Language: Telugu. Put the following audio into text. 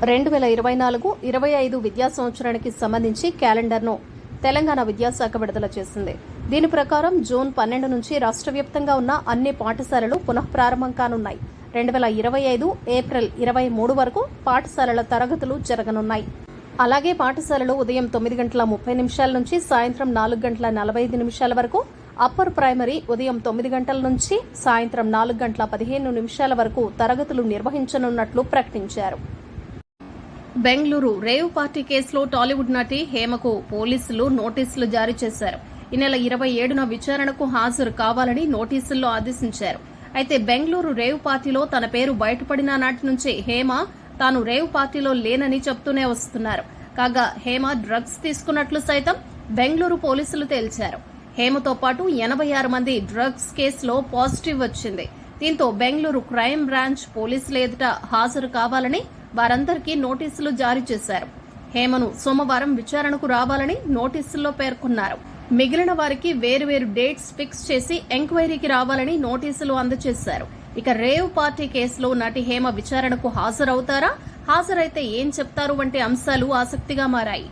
2024-25 విద్యా సంవత్సరానికి సంబంధించి క్యాలెండర్ను తెలంగాణ విద్యాశాఖ విడుదల చేసింది. దీని ప్రకారం జూన్ 12 నుంచి రాష్ట్ర వ్యాప్తంగా ఉన్న అన్ని పాఠశాలలు పునఃప్రారంభం కానున్నాయి. 2025 ఏప్రిల్ 23 వరకు పాఠశాలల తరగతులు జరగనున్నాయి. అలాగే పాఠశాలలు ఉదయం 9:30 నుంచి సాయంత్రం 4:45 వరకు, అప్పర్ ప్రైమరీ ఉదయం 9 గంటల నుంచి సాయంత్రం 4:15 వరకు తరగతులు నిర్వహించనున్నట్లు ప్రకటించారు. బెంగళూరు రేవ్ పార్టీ కేసులో టాలీవుడ్ నటి హేమకు పోలీసులు నోటీసులు జారీ చేశారు. ఈ నెల 27న విచారణకు హాజరు కావాలని నోటీసుల్లో ఆదేశించారు. అయితే బెంగళూరు రేవ్ పార్టీలో తన పేరు బయటపడిన నాటి నుంచి హేమ తాను రేవ్ పార్టీలో లేనని చెప్తూనే వస్తున్నారు. కాగా హేమ డ్రగ్స్ తీసుకున్నట్లు సైతం బెంగళూరు పోలీసులు తేల్చారు. హేమతో పాటు 86 మంది డ్రగ్స్ కేసులో పాజిటివ్ వచ్చింది. దీంతో బెంగళూరు క్రైమ్ బ్రాంచ్ పోలీసుల ఎదుట హాజరు కావాలని వారందరికీ నోటీసులు జారీ చేశారు. హేమను సోమవారం విచారణకు రావాలని నోటీసుల్లో పేర్కొన్నారు. మిగిలిన వారికి వేరువేరు డేట్స్ ఫిక్స్ చేసి ఎంక్వైరీకి రావాలని నోటీసులు అందజేశారు. ఇక రేవ్ పార్టీ కేసులో నటి హేమ విచారణకు హాజరవుతారా, హాజరైతే ఏం చెప్తారు వంటి అంశాలు ఆసక్తిగా మారాయి.